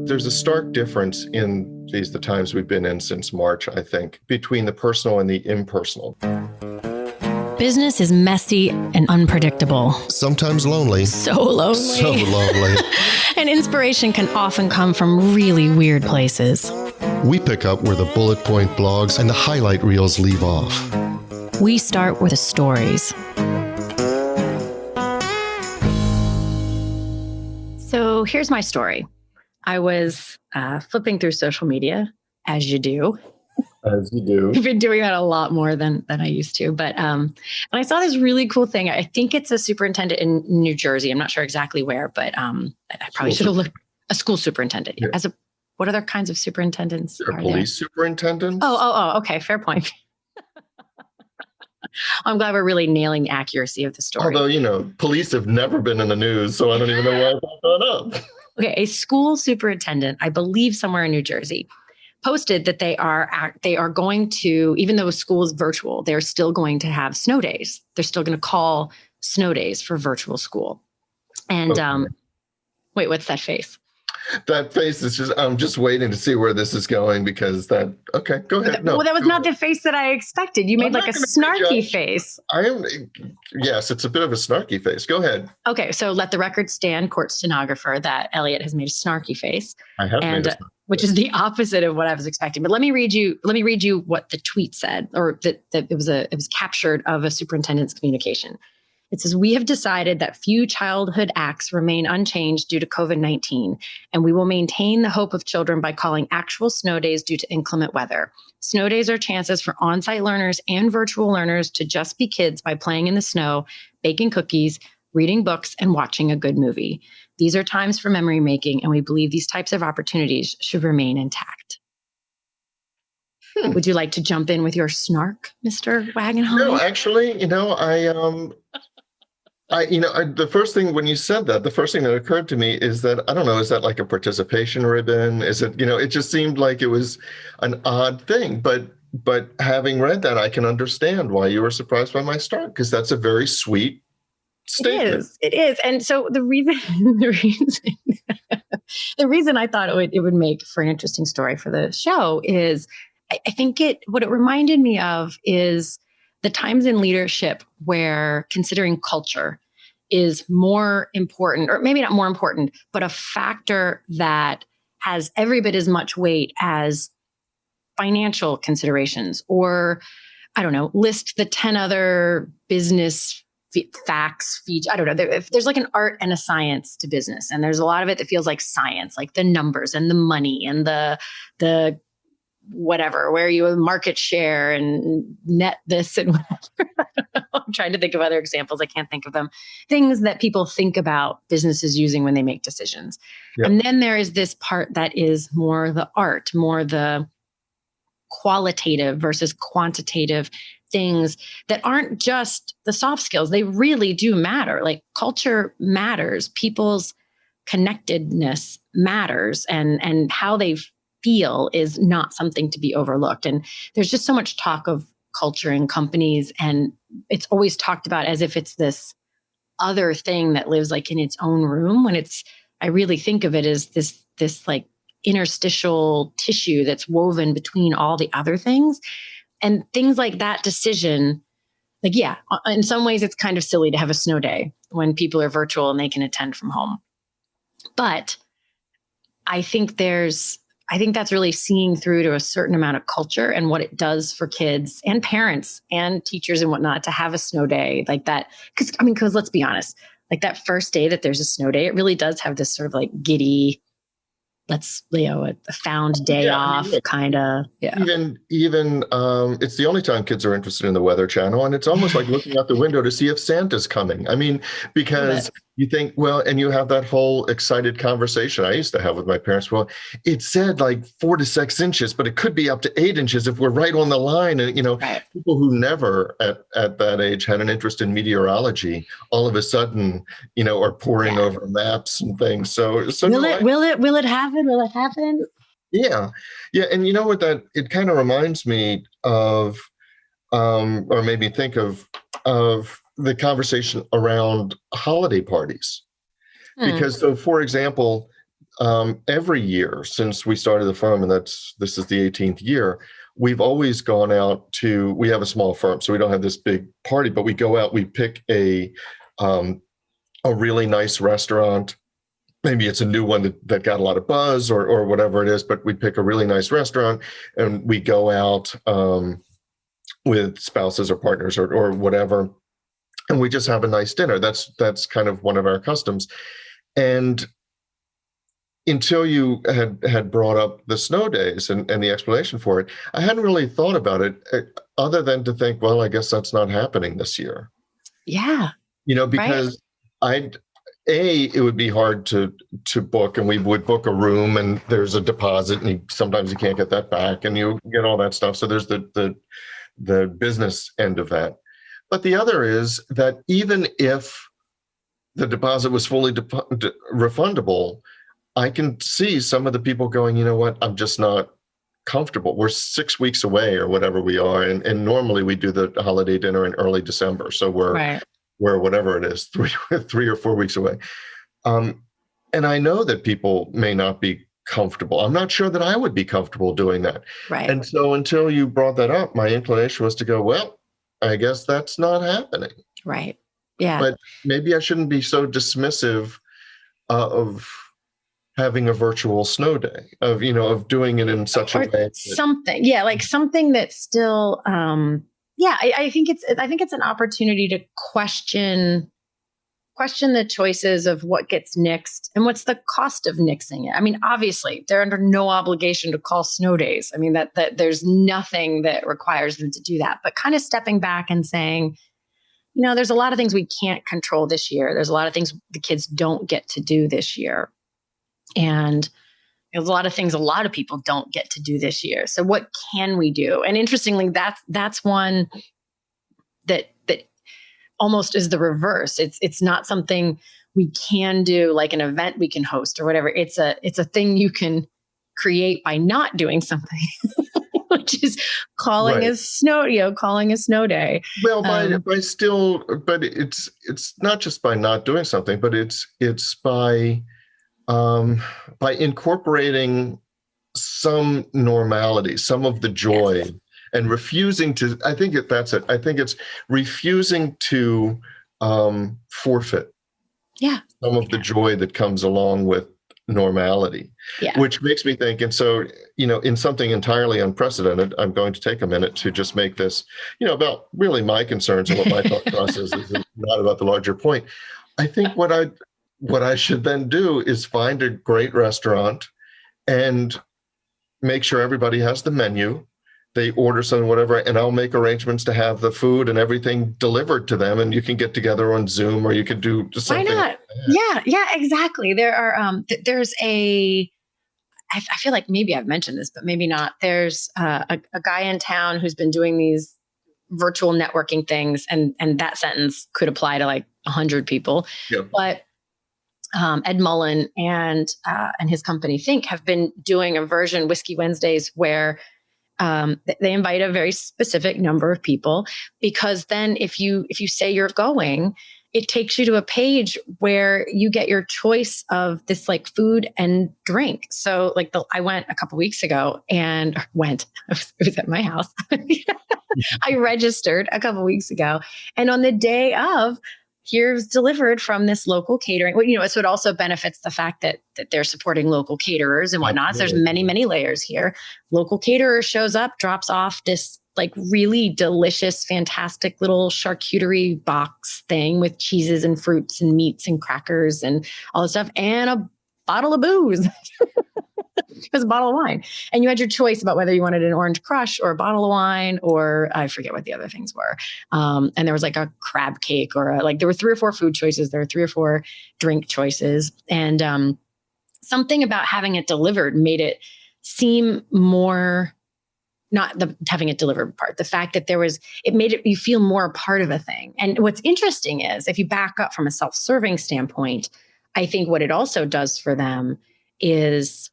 there's a stark difference in the times we've been in since March, I think, between the personal and the impersonal. Business is messy and unpredictable. Sometimes lonely. So lonely. So lonely. And inspiration can often come from really weird places. We pick up where the bullet point blogs and the highlight reels leave off. We start with the stories. So here's my story. I was flipping through social media, as you do. As you do. I've been doing that a lot more than I used to. But and I saw this really cool thing. I think it's a superintendent in New Jersey. I'm not sure exactly where, but I probably should have looked. A school superintendent. Yeah. What other kinds of superintendents are police there? Superintendents? Oh, okay. Fair point. I'm glad we're really nailing the accuracy of the story. Although, police have never been in the news, so I don't even know why I brought that up. Okay, a school superintendent, I believe somewhere in New Jersey, posted that they are going to, even though school is virtual, they're still going to have snow days. They're still going to call snow days for virtual school. And wait, what's that face? That face is just, I'm just waiting to see where this is going because okay, go ahead. No, that was not the face that I expected. You made like a snarky face. Yes, it's a bit of a snarky face. Go ahead. Okay, so let the record stand, court stenographer, that Elliot has made a snarky face. I have made a snarky which is the opposite of what I was expecting. But let me read you what the tweet said, or that it was captured of a superintendent's communication. It says, "We have decided that few childhood acts remain unchanged due to COVID-19, and we will maintain the hope of children by calling actual snow days due to inclement weather. Snow days are chances for on-site learners and virtual learners to just be kids by playing in the snow, baking cookies, reading books, and watching a good movie. These are times for memory making, and we believe these types of opportunities should remain intact." Would you like to jump in with your snark, Mr. Wagenheim? No, actually, the first thing when you said that, the first thing that occurred to me is that, I don't know, is that like a participation ribbon? Is it, it just seemed like it was an odd thing. But having read that, I can understand why you were surprised by my start, because that's a very sweet statement. It is. And so the reason I thought it would make for an interesting story for the show is I think what it reminded me of is the times in leadership where considering culture is more important, or maybe not more important, but a factor that has every bit as much weight as financial considerations, or, I don't know, list the 10 other business facts, features. I don't know. If there's like an art and a science to business, and there's a lot of it that feels like science, like the numbers and the money and the whatever, where you have market share and net this and whatever. I'm trying to think of other examples. I can't think of them. Things that people think about businesses using when they make decisions. Yep. And then there is this part that is more the art, more the qualitative versus quantitative things that aren't just the soft skills. They really do matter. Like culture matters. People's connectedness matters, and how they feel is not something to be overlooked. And there's just so much talk of culture in companies, and it's always talked about as if it's this other thing that lives like in its own room, when I really think of it as this like interstitial tissue that's woven between all the other things. And things like that decision, like, yeah, in some ways it's kind of silly to have a snow day when people are virtual and they can attend from home. But I think that's really seeing through to a certain amount of culture and what it does for kids and parents and teachers and whatnot to have a snow day like that. Because let's be honest, like that first day that there's a snow day, it really does have this sort of like giddy, a found day off kind of. Yeah. Even it's the only time kids are interested in the Weather Channel, and it's almost like looking out the window to see if Santa's coming. I mean, because you think, well, and you have that whole excited conversation I used to have with my parents. Well, it said like 4 to 6 inches, but it could be up to 8 inches if we're right on the line. And, people who never at that age had an interest in meteorology, all of a sudden, are poring over maps and things. So will it happen? Will it happen? Yeah. Yeah. And you know what, it kind of reminds me of, or made me think of the conversation around holiday parties. Because, so for example, every year since we started the firm, and this is the 18th year, we've always gone out to, we have a small firm, so we don't have this big party, but we go out, we pick a really nice restaurant. Maybe it's a new one that got a lot of buzz or whatever it is, but we pick a really nice restaurant and we go out with spouses or partners or whatever, and we just have a nice dinner. That's kind of one of our customs. And until you had brought up the snow days and the explanation for it, I hadn't really thought about it other than to think, well, I guess that's not happening this year. Yeah. Because it would be hard to book, and we would book a room and there's a deposit and sometimes you can't get that back and you get all that stuff. So there's the business end of that. But the other is that even if the deposit was fully refundable, I can see some of the people going, you know what, I'm just not comfortable. We're 6 weeks away or whatever we are. And normally we do the holiday dinner in early December. So we're whatever it is, 3 or 4 weeks away. And I know that people may not be comfortable. I'm not sure that I would be comfortable doing that. Right. And so until you brought that up, my inclination was to go, well, I guess that's not happening. Right. Yeah. But maybe I shouldn't be so dismissive of having a virtual snow day, of doing it in such a way. Something. Yeah. Like something that's still, I think it's an opportunity to question the choices of what gets nixed and what's the cost of nixing it. I mean, obviously, they're under no obligation to call snow days. I mean, that there's nothing that requires them to do that. But kind of stepping back and saying, there's a lot of things we can't control this year. There's a lot of things the kids don't get to do this year. And there's a lot of things a lot of people don't get to do this year. So what can we do? And interestingly, that's one that almost is the reverse. It's not something we can do, like an event we can host or whatever. It's a thing you can create by not doing something, which is calling a snow day. Well, but it's not just by not doing something, but it's by incorporating some normality, some of the joy. Yes. And refusing to, I think that's it. I think it's refusing to forfeit some of the joy that comes along with normality, which makes me think. And so, in something entirely unprecedented, I'm going to take a minute to just make this, about really my concerns and what my thought process is, not about the larger point. I think what I should then do is find a great restaurant and make sure everybody has the menu. They order something, whatever, and I'll make arrangements to have the food and everything delivered to them. And you can get together on Zoom, or you could do something. Why not? Like yeah, exactly. There are, there's I feel like maybe I've mentioned this, but maybe not. There's a guy in town who's been doing these virtual networking things, and that sentence could apply to like 100 people. Yep. But Ed Mullen and his company Think have been doing a version, Whiskey Wednesdays, where they invite a very specific number of people, because then if you say you're going, it takes you to a page where you get your choice of this like food and drink. So like I went a couple weeks ago it was at my house. I registered a couple weeks ago, and on the day of, here's delivered from this local catering. Well, so it also benefits the fact that they're supporting local caterers and whatnot. So there's many, many layers here. Local caterer shows up, drops off this like really delicious, fantastic little charcuterie box thing with cheeses and fruits and meats and crackers and all this stuff, and a bottle of booze. It was a bottle of wine. And you had your choice about whether you wanted an orange crush or a bottle of wine, or I forget what the other things were. And there was like a crab cake there were 3 or 4 food choices. There were 3 or 4 drink choices. And something about having it delivered made it seem more, not the having it delivered part, the fact that it made you feel more a part of a thing. And what's interesting is, if you back up from a self-serving standpoint, I think what it also does for them is,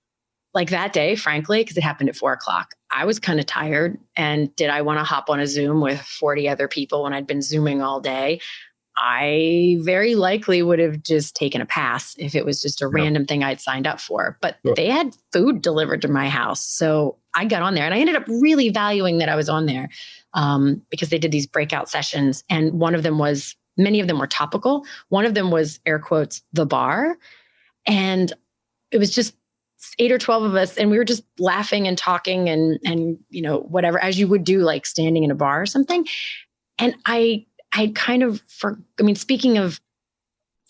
like that day, frankly, because it happened at 4:00, I was kind of tired. And did I want to hop on a Zoom with 40 other people when I'd been Zooming all day? I very likely would have just taken a pass if it was just a random thing I'd signed up for. But they had food delivered to my house. So I got on there, and I ended up really valuing that I was on there because they did these breakout sessions. And many of them were topical. One of them was, air quotes, the bar. And it was just 8 or 12 of us, and we were just laughing and talking and whatever, as you would do, like standing in a bar or something. And I kind of, speaking of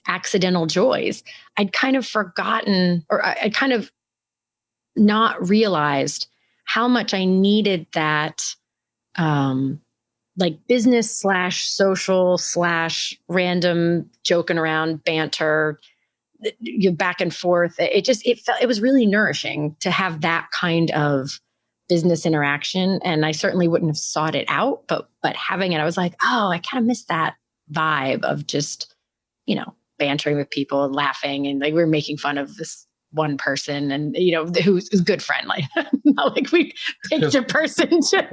accidental joys, I'd kind of forgotten, or I'd kind of not realized how much I needed that, like business / social / random joking around banter, you back and forth. It was really nourishing to have that kind of business interaction. And I certainly wouldn't have sought it out, but having it, I was like, oh, I kind of miss that vibe of just, bantering with people and laughing. And like, we were making fun of this one person and, who's a good friend. Like, not like we picked a person to.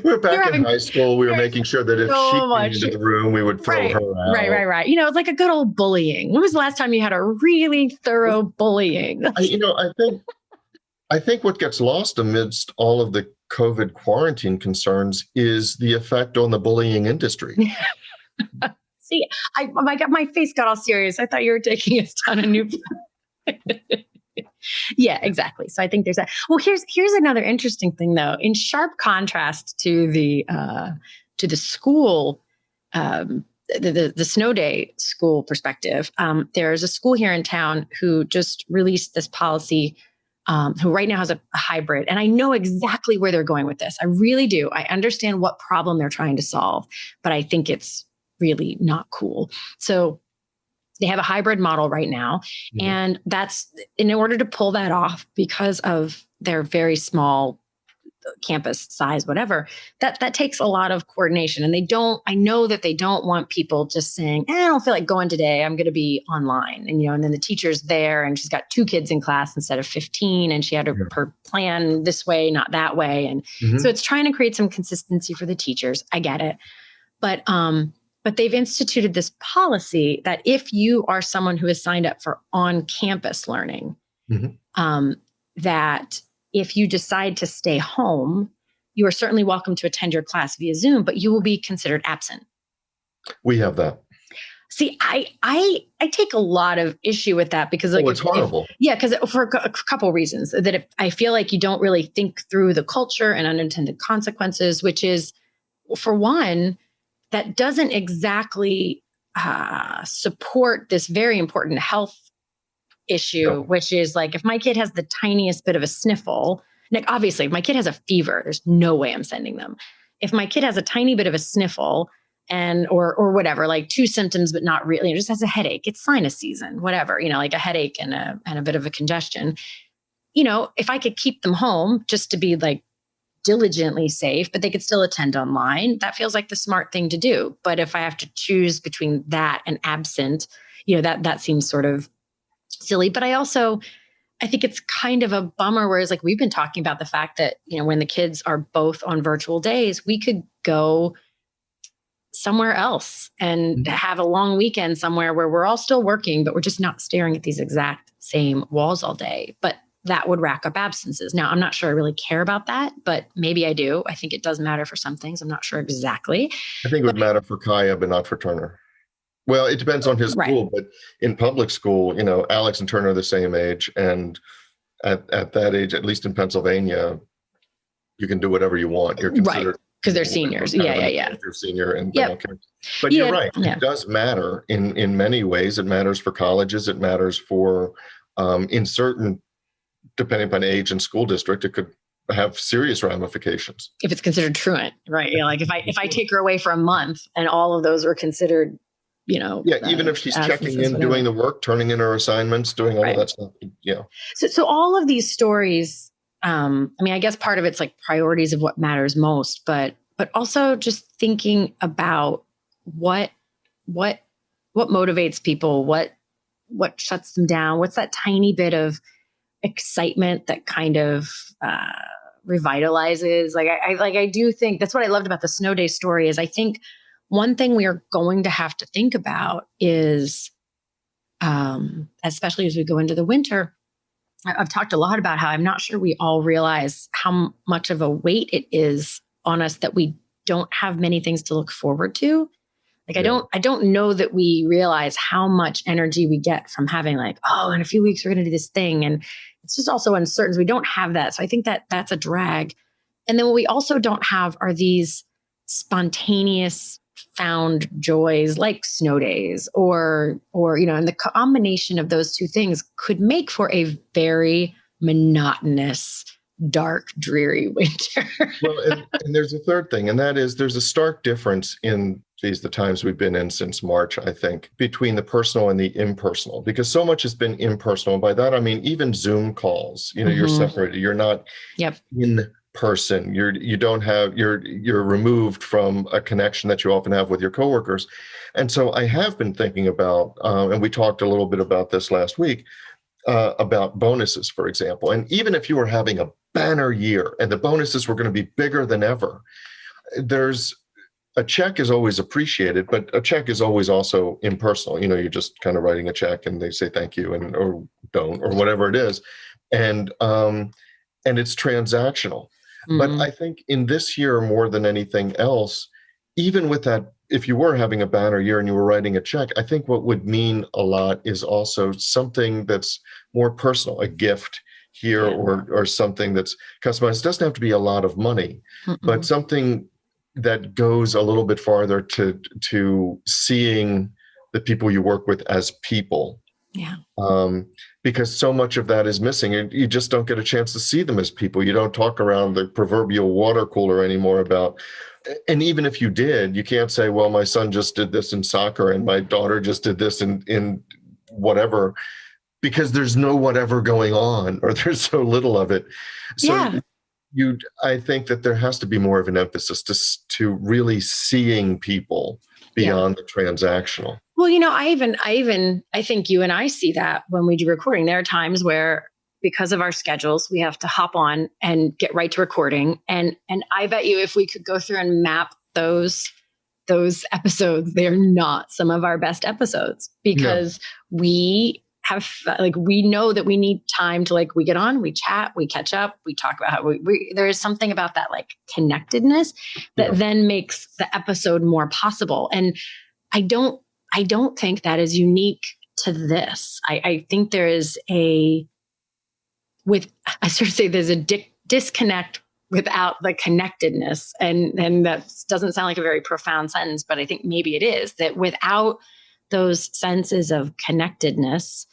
We were back in high school. We were making sure that if she came into the room, we would throw her out. Right. It's like a good old bullying. When was the last time you had a really thorough bullying? I think what gets lost amidst all of the COVID quarantine concerns is the effect on the bullying industry. See, my face got all serious. I thought you were taking us down a new. Yeah, exactly. So I think there's that. Well, here's another interesting thing, though. In sharp contrast to the school, the snow day school perspective, there's a school here in town who just released this policy, who right now has a hybrid. And I know exactly where they're going with this. I really do. I understand what problem they're trying to solve, but I think it's really not cool. So they have a hybrid model right now. Mm-hmm. And that's in order to pull that off, because of their very small campus size, whatever, that takes a lot of coordination. And I know that they don't want people just saying, I don't feel like going today, I'm going to be online. And then the teacher's there and she's got 2 kids in class instead of 15. And she had her plan this way, not that way. And so it's trying to create some consistency for the teachers. I get it. But they've instituted this policy that if you are someone who has signed up for on-campus learning, that if you decide to stay home, you are certainly welcome to attend your class via Zoom, but you will be considered absent. We have that. See, I take a lot of issue with that because it's horrible. Because for a couple of reasons. That I feel like you don't really think through the culture and unintended consequences, which is, for one, that doesn't exactly support this very important health issue, which is like, if my kid has the tiniest bit of a sniffle, like obviously if my kid has a fever, there's no way I'm sending them. If my kid has a tiny bit of a sniffle or whatever, like 2 symptoms, but not really, just has a headache, it's sinus season, whatever, like a headache and a bit of a congestion, if I could keep them home just to be like diligently safe, but they could still attend online, that feels like the smart thing to do. But if I have to choose between that and absent, that seems sort of silly. But I think it's kind of a bummer, whereas like we've been talking about the fact that, when the kids are both on virtual days, we could go somewhere else and have a long weekend somewhere where we're all still working, but we're just not staring at these exact same walls all day. But that would rack up absences. Now, I'm not sure I really care about that, but maybe I do. I think it does matter for some things. I'm not sure exactly. I think it would matter for Kaya, but not for Turner. Well, it depends on his school, but in public school, Alex and Turner are the same age. And at that age, at least in Pennsylvania, you can do whatever you want. You're considered because they're seniors. Yeah. You're senior and they don't care. But you're right. Yeah. It does matter in many ways. It matters for colleges. It matters for in certain, depending upon age and school district, it could have serious ramifications. If it's considered truant, right? Like if I take her away for a month and all of those are considered, even if she's checking in, doing the work, turning in her assignments, doing all of that stuff. Yeah. So all of these stories, I guess part of it's like priorities of what matters most, but also just thinking about what motivates people, what shuts them down, what's that tiny bit of excitement that kind of revitalizes. I do think that's what I loved about the snow day story is I think one thing we are going to have to think about is, especially as we go into the winter, I've talked a lot about how I'm not sure we all realize how much of a weight it is on us that we don't have many things to look forward to. Like, I don't know that we realize how much energy we get from having like, oh, in a few weeks, we're going to do this thing. And it's just also uncertain. We don't have that. So I think that that's a drag. And then what we also don't have are these spontaneous found joys like snow days or, and the combination of those two things could make for a very monotonous, dark, dreary winter. Well, and there's a third thing, and that is there's a stark difference in the times we've been in since March, I think, between the personal and the impersonal, because so much has been impersonal. And by that, I mean, even Zoom calls, you're separated. You're not in person. You're removed from a connection that you often have with your coworkers. And so I have been thinking about, and we talked a little bit about this last week, about bonuses, for example. And even if you were having a banner year and the bonuses were going to be bigger than ever, a check is always appreciated, but a check is always also impersonal. You're just kind of writing a check and they say thank you or don't or whatever it is, and it's transactional. But I think in this year more than anything else, even with that, if you were having a banner year and you were writing a check, I think what would mean a lot is also something that's more personal, a gift here or something that's customized. It doesn't have to be a lot of money, but something that goes a little bit farther to seeing the people you work with as people. Yeah. Because so much of that is missing, and you just don't get a chance to see them as people. You don't talk around the proverbial water cooler anymore about, and even if you did, you can't say, well, my son just did this in soccer and my daughter just did this in whatever, because there's no whatever going on, or there's so little of it. So I think that there has to be more of an emphasis to really seeing people beyond the transactional. Well, I think you and I see that when we do recording. There are times where, because of our schedules, we have to hop on and get right to recording. And I bet you if we could go through and map those episodes, they're not some of our best episodes, because we know that we need time to, we get on, we chat, we catch up, we talk about how there is something about that connectedness that then makes the episode more possible. And I don't think that is unique to this. I think there is there's a disconnect without the connectedness. And that doesn't sound like a very profound sentence, but I think maybe it is, that without those senses of connectedness,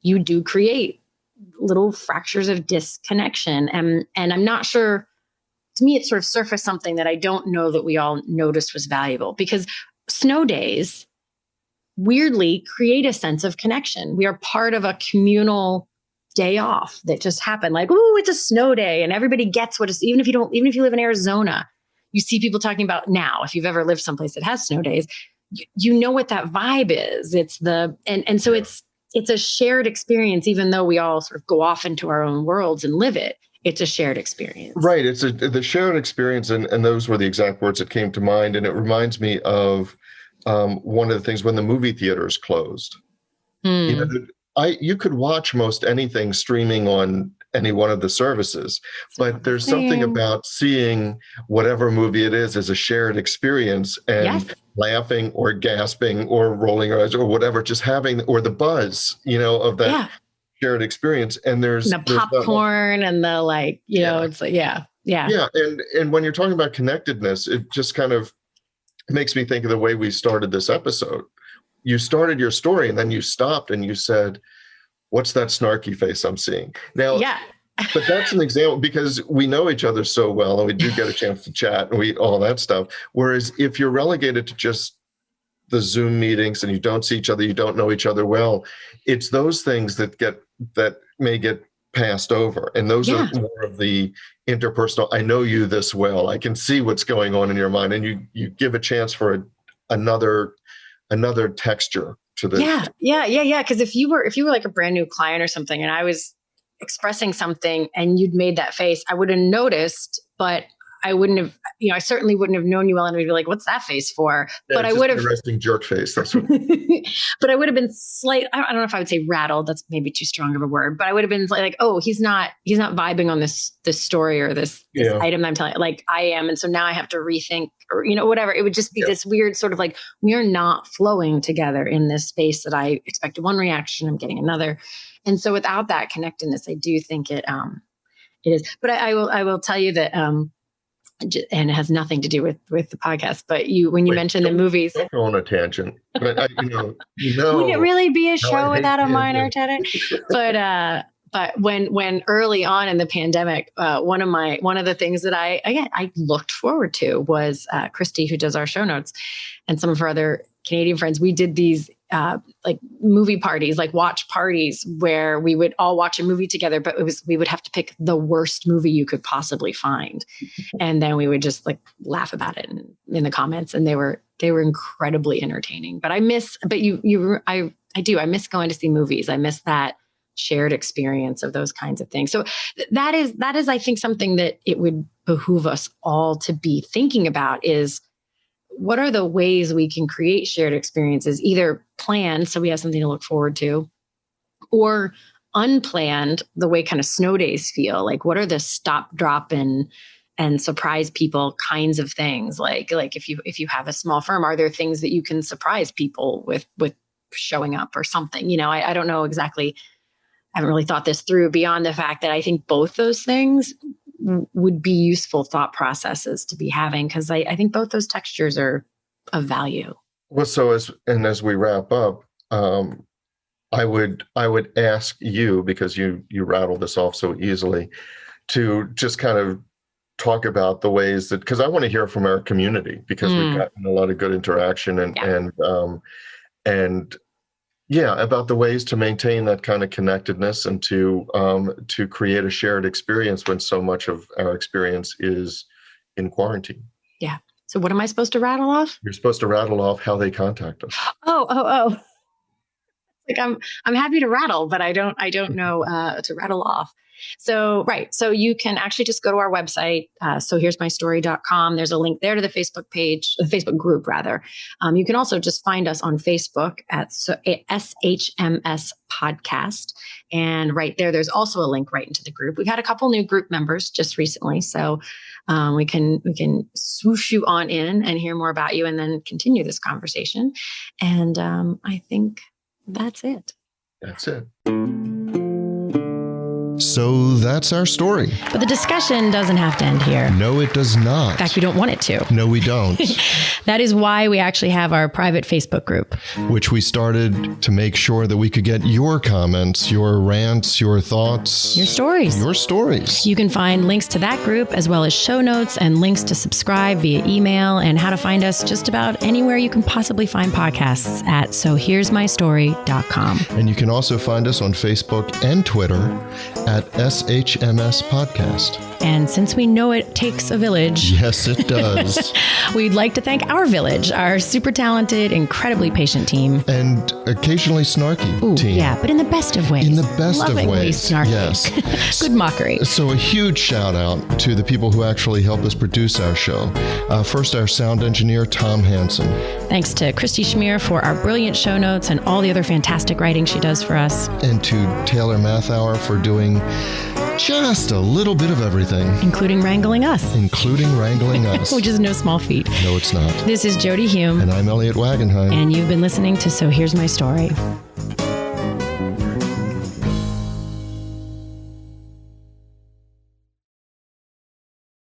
you do create little fractures of disconnection. And I'm not sure, to me, it sort of surfaced something that I don't know that we all noticed was valuable, because snow days weirdly create a sense of connection. We are part of a communal day off that just happened. Oh, it's a snow day, and everybody gets what it's, even if you live in Arizona, you see people talking about now, if you've ever lived someplace that has snow days, you know what that vibe is. So it's a shared experience, even though we all sort of go off into our own worlds and live it. It's a shared experience. Right. It's the shared experience. And those were the exact words that came to mind. And it reminds me of one of the things when the movie theaters closed. You could watch most anything streaming on any one of the services, but there's something about seeing whatever movie it is as a shared experience and laughing or gasping or rolling your eyes or whatever, just having, or the buzz, of that shared experience. And there's the popcorn and the it's Yeah. And when you're talking about connectedness, it just kind of makes me think of the way we started this episode. You started your story and then you stopped and you said, what's that snarky face I'm seeing? Now, but that's an example, because we know each other so well and we do get a chance to chat and all that stuff. Whereas if you're relegated to just the Zoom meetings and you don't see each other, you don't know each other well, it's those things that may get passed over. And those are more of the interpersonal. I know you this well. I can see what's going on in your mind, and you give a chance for another texture to the Because if you were like a brand new client or something, and I was expressing something and you'd made that face, I would have noticed, but I wouldn't have, I certainly wouldn't have known you well enough to be like, what's that face for? Yeah, but I would have, a resting jerk face. That's what. but I would have been I don't know if I would say rattled. That's maybe too strong of a word, but I would have been like, oh, he's not vibing on this story or this item that I'm telling, like I am. And so now I have to rethink or, whatever. It would just be this weird sort of like, we are not flowing together in this space that I expected one reaction, I'm getting another. And so without that connectedness, I do think it is. But I will tell you that, and it has nothing to do with the podcast. But when you mentioned the movies, don't go on a tangent. But would it really be a show without a minor tenant? But when early on in the pandemic, one of the things that I looked forward to was Christy, who does our show notes, and some of her other Canadian friends. We did these like movie parties, like watch parties, where we would all watch a movie together, but we would have to pick the worst movie you could possibly find, and then we would just like laugh about it in the comments, and they were incredibly entertaining. But I miss going to see movies. I miss that shared experience of those kinds of things. So that is I think something that it would behoove us all to be thinking about is, what are the ways we can create shared experiences, either planned so we have something to look forward to, or unplanned, the way kind of snow days feel. Like, what are the stop, drop, and surprise people kinds of things? Like if you have a small firm, are there things that you can surprise people with showing up or something? I don't know exactly. I haven't really thought this through beyond the fact that I think both those things would be useful thought processes to be having, because I think both those textures are of value. Well, so as we wrap up, I would ask you, because you rattle this off so easily, to just kind of talk about the ways that, because I want to hear from our community, because we've gotten a lot of good interaction and about the ways to maintain that kind of connectedness and to create a shared experience when so much of our experience is in quarantine. Yeah. So what am I supposed to rattle off? You're supposed to rattle off how they contact us. Oh. Like I'm happy to rattle, but I don't know to rattle off. So, right. So you can actually just go to our website. So here's mystory.com. There's a link there to the Facebook page, the Facebook group rather. You can also just find us on Facebook at SHMS podcast. And right there's also a link right into the group. We've had a couple new group members just recently. So we can swoosh you on in and hear more about you and then continue this conversation. And I think that's it. That's it. So that's our story. But the discussion doesn't have to end here. No, it does not. In fact, we don't want it to. No, we don't. That is why we actually have our private Facebook group, which we started to make sure that we could get your comments, your rants, your thoughts, your stories. You can find links to that group as well as show notes and links to subscribe via email and how to find us just about anywhere you can possibly find podcasts at sohere'smystory.com. And you can also find us on Facebook and Twitter at SHMS Podcast. And since we know it takes a village. Yes, it does. We'd like to thank our village, our super talented, incredibly patient team. And occasionally snarky team. Yeah, but in the best of ways. In the best Lovingly of ways. Snarky. Yes. Good mockery. So a huge shout out to the people who actually help us produce our show. First, our sound engineer, Tom Hansen. Thanks to Christy Schmier for our brilliant show notes and all the other fantastic writing she does for us. And to Taylor Mathauer for doing just a little bit of everything. Including wrangling us. Which is no small feat. No, it's not. This is Jody Hume. And I'm Elliot Wagenheim. And you've been listening to So Here's My Story.